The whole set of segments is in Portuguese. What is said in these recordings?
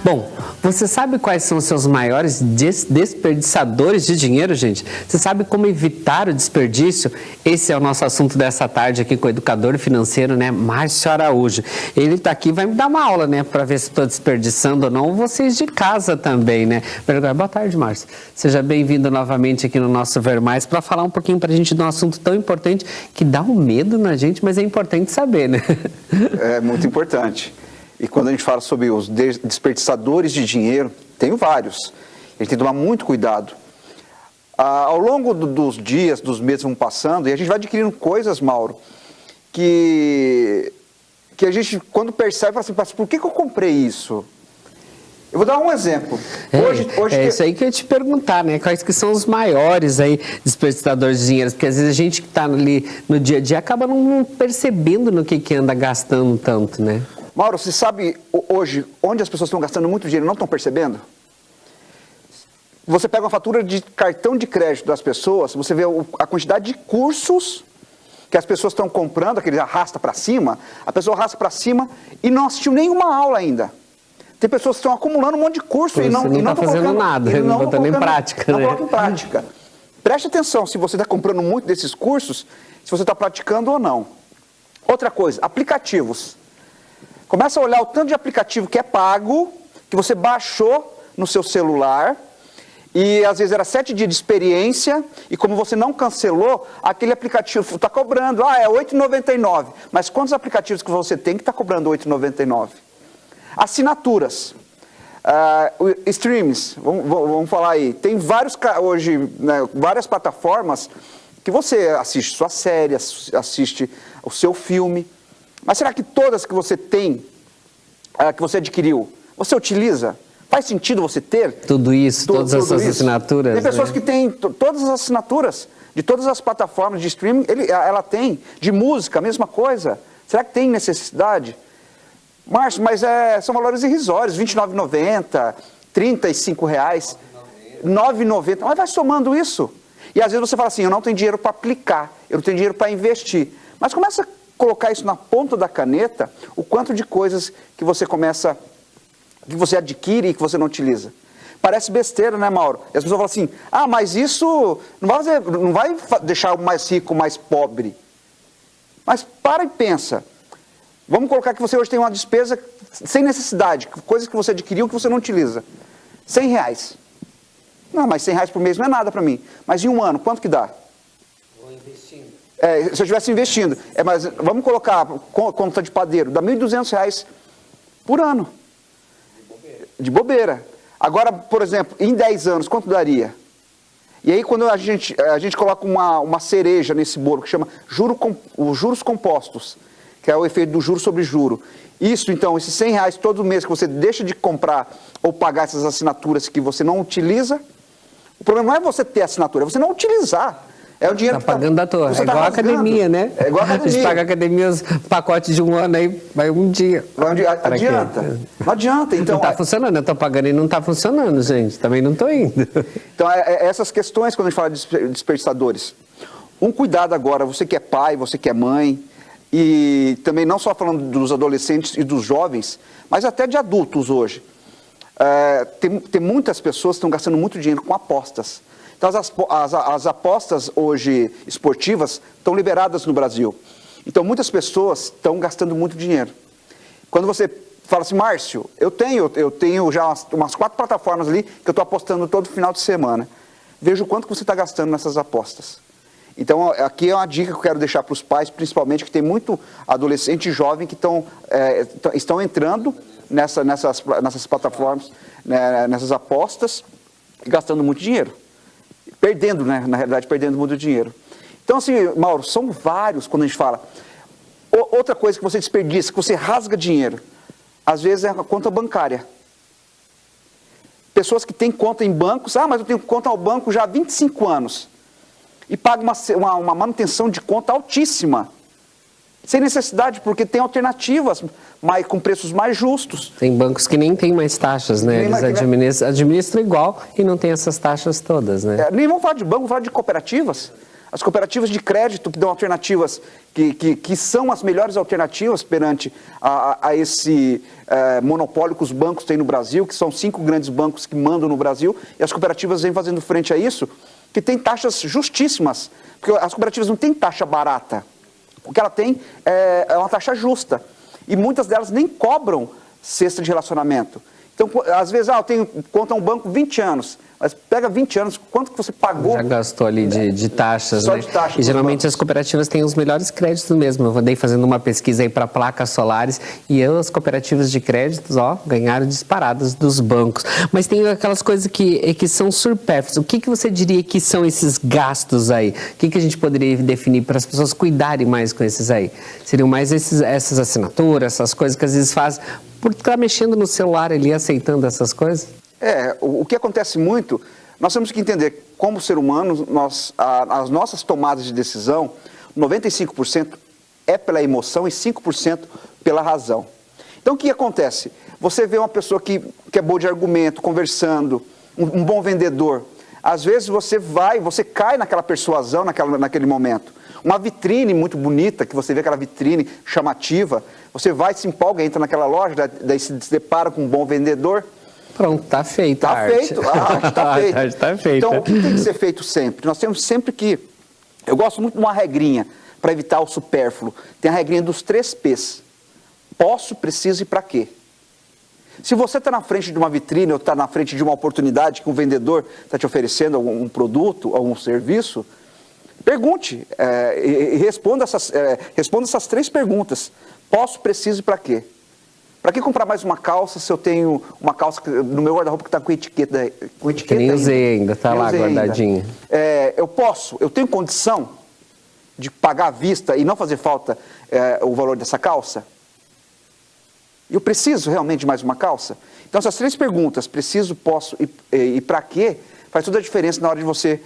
Bom, você sabe quais são os seus maiores desperdiçadores de dinheiro, gente? Você sabe como evitar o desperdício? Esse é o nosso assunto dessa tarde aqui com o educador financeiro, né, Márcio Araújo. Ele está aqui, vai me dar uma aula, né, para ver se estou desperdiçando ou não, vocês de casa também, né? Boa tarde, Márcio. Seja bem-vindo novamente aqui no nosso Ver Mais para falar um pouquinho para a gente de um assunto tão importante que dá um medo na gente, mas é importante saber, né? É muito importante. E quando a gente fala sobre os desperdiçadores de dinheiro, tem vários. A gente tem que tomar muito cuidado. Ao longo dos dias, dos meses vão passando, e a gente vai adquirindo coisas, Mauro, que a gente, quando percebe, fala assim, por que eu comprei isso? Eu vou dar um exemplo. Isso aí que eu ia te perguntar, né? Quais que são os maiores aí desperdiçadores de dinheiro? Porque às vezes a gente que está ali no dia a dia acaba não percebendo no que anda gastando tanto, né? Mauro, você sabe hoje onde as pessoas estão gastando muito dinheiro e não estão percebendo? Você pega uma fatura de cartão de crédito das pessoas, você vê a quantidade de cursos que as pessoas estão comprando, aquele arrasta para cima, a pessoa arrasta para cima e não assistiu nenhuma aula ainda. Tem pessoas que estão acumulando um monte de curso e não está fazendo nada, não botando em prática. Não coloca em prática. Preste atenção se você está comprando muito desses cursos, se você está praticando ou não. Outra coisa, aplicativos. Começa a olhar o tanto de aplicativo que é pago, que você baixou no seu celular, e às vezes era 7 dias de experiência, e como você não cancelou, aquele aplicativo está cobrando, é R$ 8,99. Mas quantos aplicativos que você tem que está cobrando R$ 8,99? Assinaturas, streams, vamos falar aí, tem vários, hoje, né, várias plataformas que você assiste sua série, assiste o seu filme. Mas será que todas que você tem, que você adquiriu, você utiliza? Faz sentido você ter? Tudo isso, todas essas assinaturas? Tem pessoas que têm todas as assinaturas de todas as plataformas de streaming, ela tem. De música, a mesma coisa. Será que tem necessidade? Márcio, mas são valores irrisórios, R$ 29,90, R$ 35, R$ 9,90. Mas vai somando isso. E às vezes você fala assim, eu não tenho dinheiro para aplicar, eu não tenho dinheiro para investir. Mas começa a colocar isso na ponta da caneta, o quanto de coisas que você adquire e que você não utiliza. Parece besteira, né, Mauro? E as pessoas falam assim, mas isso não vai deixar o mais rico mais pobre. Mas para e pensa. Vamos colocar que você hoje tem uma despesa sem necessidade, coisas que você adquiriu que você não utiliza. R$100. Não, mas R$100 por mês não é nada para mim. Mas em um ano, quanto que dá? Vou investindo. Se eu estivesse investindo, mas vamos colocar conta de padeiro, dá R$ 1.200 por ano. De bobeira. Agora, por exemplo, em 10 anos, quanto daria? E aí quando a gente coloca uma cereja nesse bolo, que chama os juros compostos, que é o efeito do juro sobre juro. Isso, então, esses R$100 todo mês que você deixa de comprar ou pagar essas assinaturas que você não utiliza, o problema não é você ter assinatura, é você não utilizar. É o dinheiro tá pagando da toa. É igual a academia, né? É igual a academia. A gente paga a academia, os pacotes de um ano aí, vai um dia. Adianta. Não adianta. Então, não está funcionando, eu estou pagando e não está funcionando, gente. Também não estou indo. Então, essas questões, quando a gente fala de desperdiçadores. Um cuidado agora, você que é pai, você que é mãe, e também não só falando dos adolescentes e dos jovens, mas até de adultos hoje. Tem muitas pessoas que estão gastando muito dinheiro com apostas. Então, as apostas hoje esportivas estão liberadas no Brasil. Então, muitas pessoas estão gastando muito dinheiro. Quando você fala assim, Márcio, eu tenho já umas 4 plataformas ali que eu estou apostando todo final de semana. Veja o quanto que você está gastando nessas apostas. Então, aqui é uma dica que eu quero deixar para os pais, principalmente, que tem muito adolescente e jovem que estão entrando nessas plataformas, né, nessas apostas, e gastando muito dinheiro. Perdendo, né? Na realidade, perdendo muito dinheiro. Então, assim, Mauro, são vários quando a gente fala. Outra coisa que você desperdiça, que você rasga dinheiro, às vezes é a conta bancária. Pessoas que têm conta em bancos, mas eu tenho conta ao banco já há 25 anos. E paga uma manutenção de conta altíssima. Sem necessidade, porque tem alternativas com preços mais justos. Tem bancos que nem tem mais taxas, né? Eles administram igual e não tem essas taxas todas, né? Nem vamos falar de banco, vamos falar de cooperativas. As cooperativas de crédito que dão alternativas, que são as melhores alternativas perante a esse monopólio que os bancos têm no Brasil, que são 5 grandes bancos que mandam no Brasil, e as cooperativas vêm fazendo frente a isso, que tem taxas justíssimas, porque as cooperativas não têm taxa barata. O que ela tem é uma taxa justa, e muitas delas nem cobram cesta de relacionamento. Então, às vezes, eu tenho conta um banco 20 anos, mas pega 20 anos, quanto que você pagou? Já gastou ali de taxas, só né? De taxas, e geralmente as cooperativas têm os melhores créditos mesmo. Eu andei fazendo uma pesquisa aí para placas solares e as cooperativas de créditos, ganharam disparadas dos bancos. Mas tem aquelas coisas que são supérfluas. O que você diria que são esses gastos aí? O que a gente poderia definir para as pessoas cuidarem mais com esses aí? Seriam mais essas assinaturas, essas coisas que às vezes fazem por estar mexendo no celular ali, aceitando essas coisas? O que acontece muito, nós temos que entender, como ser humano, as nossas tomadas de decisão, 95% é pela emoção e 5% pela razão. Então, o que acontece? Você vê uma pessoa que é boa de argumento, conversando, um bom vendedor. Às vezes você cai naquela persuasão naquele momento. Uma vitrine muito bonita, que você vê aquela vitrine chamativa, você vai, se empolga, entra naquela loja, daí se depara com um bom vendedor. Pronto, está feito a arte. Está feito. Tá feito. Então, o que tem que ser feito sempre? Nós temos sempre que... Eu gosto muito de uma regrinha para evitar o supérfluo. Tem a regrinha dos 3 P's. Posso, preciso e para quê? Se você está na frente de uma vitrine ou está na frente de uma oportunidade que um vendedor está te oferecendo algum produto, algum serviço, pergunte e responda essas 3 perguntas. Posso, preciso e para quê? Para que comprar mais uma calça se eu tenho uma calça no meu guarda-roupa que está com etiqueta? Que nem usei ainda, está lá guardadinha. Eu tenho condição de pagar à vista e não fazer falta o valor dessa calça? Eu preciso realmente de mais uma calça? Então essas 3 perguntas, preciso, posso e para quê, faz toda a diferença na hora de você,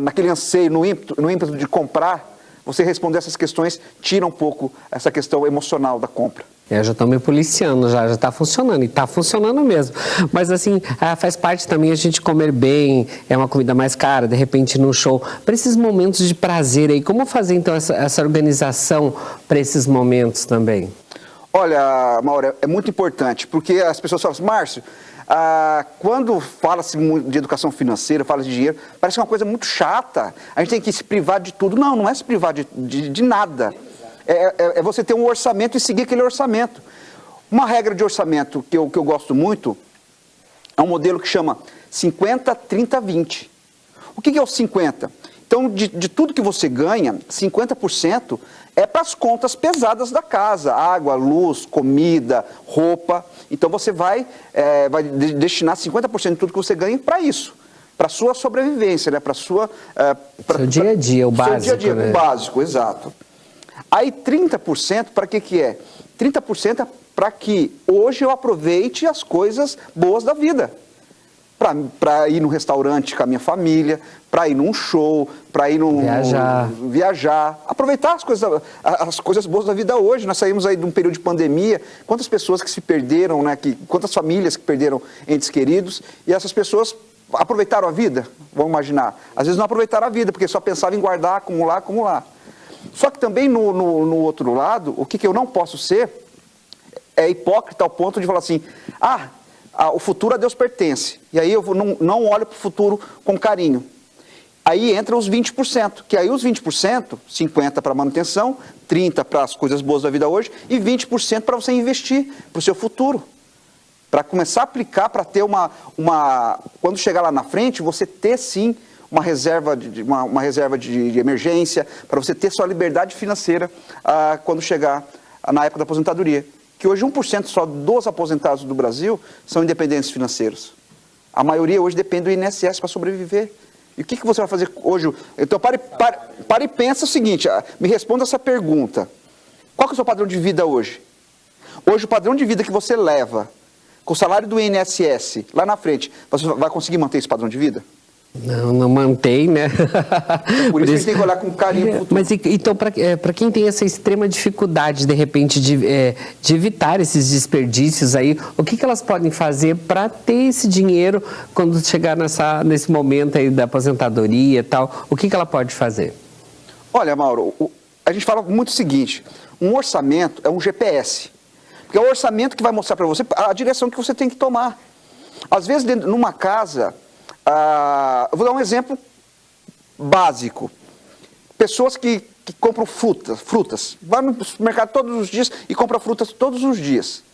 naquele anseio, no ímpeto de comprar, você responder essas questões, tira um pouco essa questão emocional da compra. Eu já estou me policiando, já está funcionando, e está funcionando mesmo. Mas assim, faz parte também a gente comer bem, é uma comida mais cara, de repente no show. Para esses momentos de prazer aí, como fazer então essa organização para esses momentos também? Olha, Mauro, é muito importante, porque as pessoas falam assim, Márcio, quando fala-se de educação financeira, fala de dinheiro, parece uma coisa muito chata. A gente tem que se privar de tudo. Não é se privar de nada. É você ter um orçamento e seguir aquele orçamento. Uma regra de orçamento que eu gosto muito é um modelo que chama 50, 30, 20. O que é o 50? Então, de tudo que você ganha, 50% é para as contas pesadas da casa. Água, luz, comida, roupa. Então, você vai destinar 50% de tudo que você ganha para isso. Para a sua sobrevivência, né? Para seu dia a dia, o básico. Seu dia a dia, né? O básico, exato. Aí 30% para que é? 30% é para que hoje eu aproveite as coisas boas da vida. Para ir no restaurante com a minha família, para ir num show, para ir viajar, aproveitar as coisas boas da vida hoje. Nós saímos aí de um período de pandemia, quantas pessoas que se perderam, né? Quantas famílias que perderam entes queridos, e essas pessoas aproveitaram a vida, vamos imaginar. Às vezes não aproveitaram a vida, porque só pensavam em guardar, acumular. Só que também no outro lado, o que eu não posso ser é hipócrita ao ponto de falar assim, o futuro a Deus pertence. E aí eu não olho para o futuro com carinho. Aí entram os 20%, que aí os 20%, 50% para manutenção, 30% para as coisas boas da vida hoje e 20% para você investir para o seu futuro. Para começar a aplicar, para ter quando chegar lá na frente, você ter sim uma reserva de emergência, para você ter sua liberdade financeira quando chegar na época da aposentadoria. Que hoje 1% só dos aposentados do Brasil são independentes financeiros. A maioria hoje depende do INSS para sobreviver. E o que você vai fazer hoje? Então pare e pensa o seguinte, me responda essa pergunta. Qual que é o seu padrão de vida hoje? Hoje o padrão de vida que você leva, com o salário do INSS, lá na frente, você vai conseguir manter esse padrão de vida? Não mantém, né? Por isso que a gente tem que olhar com carinho pro futuro. Mas então, para quem tem essa extrema dificuldade, de repente, de evitar esses desperdícios aí, o que elas podem fazer para ter esse dinheiro quando chegar nesse momento aí da aposentadoria e tal? O que ela pode fazer? Olha, Mauro, a gente fala muito o seguinte, um orçamento é um GPS. Porque é o orçamento que vai mostrar para você a direção que você tem que tomar. Às vezes, numa casa... eu vou dar um exemplo básico. Pessoas que compram frutas. Vai no supermercado todos os dias e compra frutas todos os dias.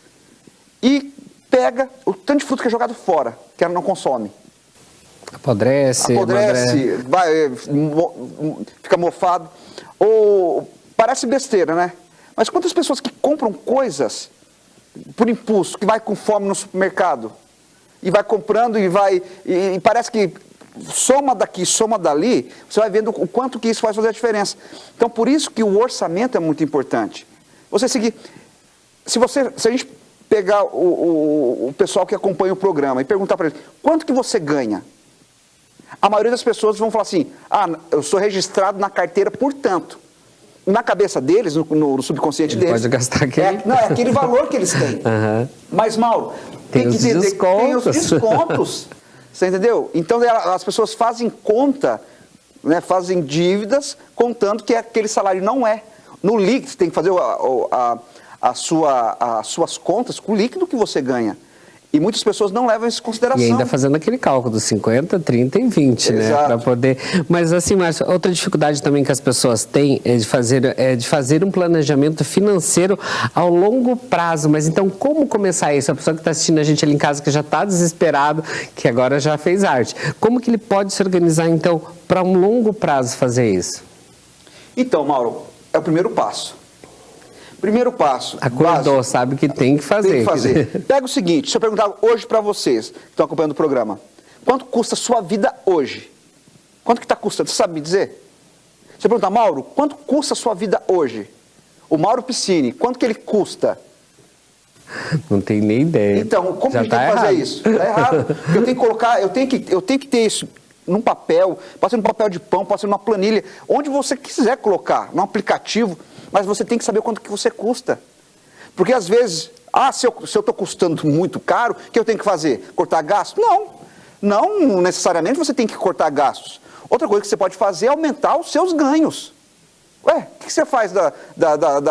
E pega o tanto de fruta que é jogado fora, que ela não consome. Apodrece, fica mofado. Ou parece besteira, né? Mas quantas pessoas que compram coisas por impulso, que vai com fome no supermercado, e vai comprando e parece que soma daqui, soma dali, você vai vendo o quanto que isso faz fazer a diferença. Então, por isso que o orçamento é muito importante. Você seguir, se a gente pegar o pessoal que acompanha o programa e perguntar para eles, quanto que você ganha? A maioria das pessoas vão falar assim, eu sou registrado na carteira por tanto. Na cabeça deles, no subconsciente deles, pode gastar aquele... é aquele valor que eles têm. Uhum. Mas, Mauro, tem que entender que tem os descontos. Você entendeu? Então, as pessoas fazem conta, né, fazem dívidas, contando que aquele salário não é. No líquido, você tem que fazer as suas contas com o líquido que você ganha. E muitas pessoas não levam isso em consideração. E ainda fazendo aquele cálculo dos 50, 30 e 20, né? Para poder... Mas assim, Márcio, outra dificuldade também que as pessoas têm é de fazer um planejamento financeiro ao longo prazo. Mas então, como começar isso? A pessoa que está assistindo a gente ali em casa, que já está desesperado, que agora já fez arte. Como que ele pode se organizar, então, para um longo prazo fazer isso? Então, Mauro, é o primeiro passo. Primeiro passo. Acordou, básico, sabe que tem que fazer. Tem que fazer. Pega o seguinte, se eu perguntar hoje para vocês que estão acompanhando o programa, quanto custa a sua vida hoje? Quanto que está custando? Você sabe me dizer? Se eu perguntar, Mauro, quanto custa a sua vida hoje? O Mauro Piscini, quanto que ele custa? Não tem nem ideia. Então, como que a gente tem que fazer isso? Está errado. Eu tenho que colocar, eu tenho que ter isso num papel, pode ser num papel de pão, pode ser numa planilha, onde você quiser colocar, num aplicativo, mas você tem que saber quanto que você custa. Porque às vezes, se eu estou custando muito caro, o que eu tenho que fazer? Cortar gastos? Não necessariamente você tem que cortar gastos. Outra coisa que você pode fazer é aumentar os seus ganhos. Ué, o que você faz das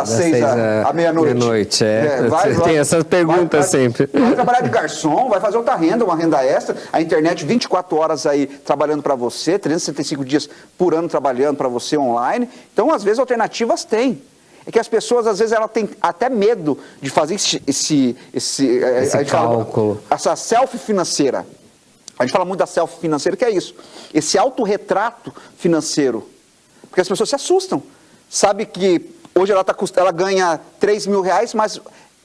6 à meia-noite? Meia-noite, tem essas perguntas sempre. Vai trabalhar de garçom, vai fazer outra renda, uma renda extra, a internet 24 horas aí trabalhando para você, 365 dias por ano trabalhando para você online. Então, às vezes, alternativas tem. É que as pessoas, às vezes, elas têm até medo de fazer esse cálculo. Essa selfie financeira. A gente fala muito da selfie financeira, que é isso. Esse autorretrato financeiro. Porque as pessoas se assustam. Sabe que hoje ela ganha 3 mil reais, mas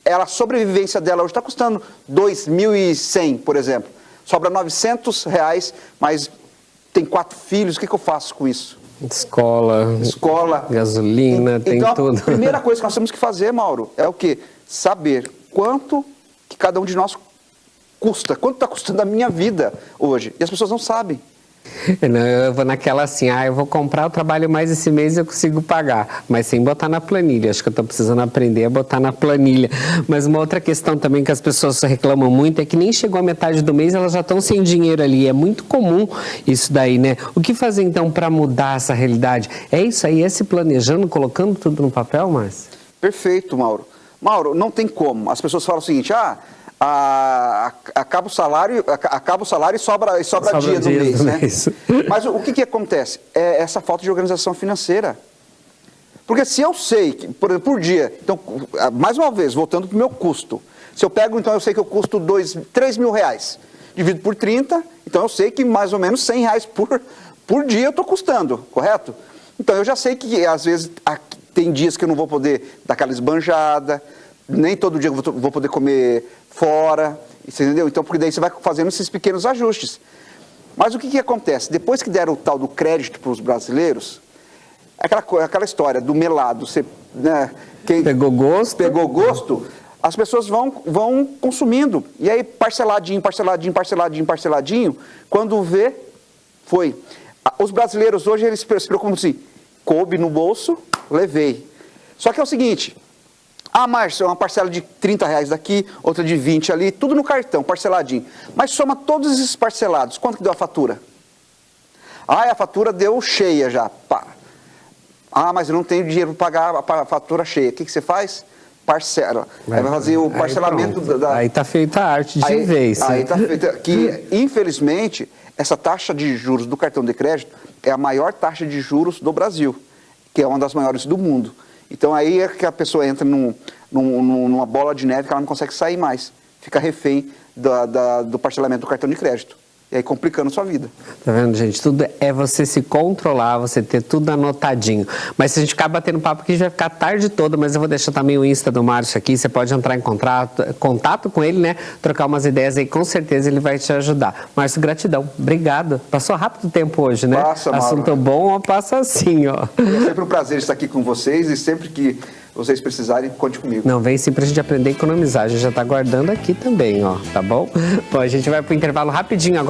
a sobrevivência dela hoje está custando 2.100, por exemplo. Sobra 900 reais, mas tem 4 filhos, o que eu faço com isso? Escola, gasolina, tem então, tudo. A primeira coisa que nós temos que fazer, Mauro, é o quê? Saber quanto que cada um de nós custa, quanto está custando a minha vida hoje. E as pessoas não sabem. Eu vou naquela assim, eu vou comprar, eu trabalho mais esse mês e eu consigo pagar, mas sem botar na planilha. Acho que eu estou precisando aprender a botar na planilha. Mas uma outra questão também que as pessoas reclamam muito é que nem chegou a metade do mês, elas já estão sem dinheiro ali. É muito comum isso daí, né? O que fazer então para mudar essa realidade? É isso aí, é se planejando, colocando tudo no papel, Márcio? Perfeito, Mauro. Mauro, não tem como. As pessoas falam o seguinte, acaba o salário e sobra dia do mês, né? Mas o que acontece? É essa falta de organização financeira. Porque se eu sei, que, por dia, então, mais uma vez, voltando para o meu custo, se eu pego, então eu sei que eu custo 3 mil reais, divido por 30, então eu sei que mais ou menos 100 reais por dia eu estou custando, correto? Então eu já sei que às vezes tem dias que eu não vou poder dar aquela esbanjada, nem todo dia eu vou poder comer fora, entendeu? Então, porque daí você vai fazendo esses pequenos ajustes. Mas o que acontece? Depois que deram o tal do crédito para os brasileiros, aquela história do melado, você, né, quem pegou gosto, as pessoas vão consumindo. E aí, parceladinho, quando vê, Foi. Os brasileiros hoje, eles se preocupam assim, coube no bolso, levei. Só que é o seguinte, Márcio, é uma parcela de R$30 daqui, outra de 20 ali, tudo no cartão, parceladinho. Mas soma todos esses parcelados, quanto que deu a fatura? A fatura deu cheia já, pá. Mas eu não tenho dinheiro para pagar a fatura cheia. O que você faz? Parcela. Aí vai fazer o parcelamento Aí está feita a arte de vez. Aí está feita. Que, infelizmente, essa taxa de juros do cartão de crédito é a maior taxa de juros do Brasil, que é uma das maiores do mundo. Então aí é que a pessoa entra numa bola de neve que ela não consegue sair mais. Fica refém do parcelamento do cartão de crédito. E aí complicando a sua vida. Tá vendo, gente? Tudo é você se controlar, você ter tudo anotadinho. Mas se a gente ficar batendo papo aqui, já vai ficar a tarde toda, mas eu vou deixar também o Insta do Márcio aqui, você pode entrar em contato com ele, né? Trocar umas ideias aí, com certeza ele vai te ajudar. Márcio, gratidão. Obrigado. Passou rápido o tempo hoje, né? Passa, Mauro. Assunto bom, passa assim, ó. É sempre um prazer estar aqui com vocês e sempre que vocês precisarem, conte comigo. Não, vem sim pra gente aprender a economizar. A gente já tá guardando aqui também, ó, tá bom? Bom, a gente vai pro intervalo rapidinho agora.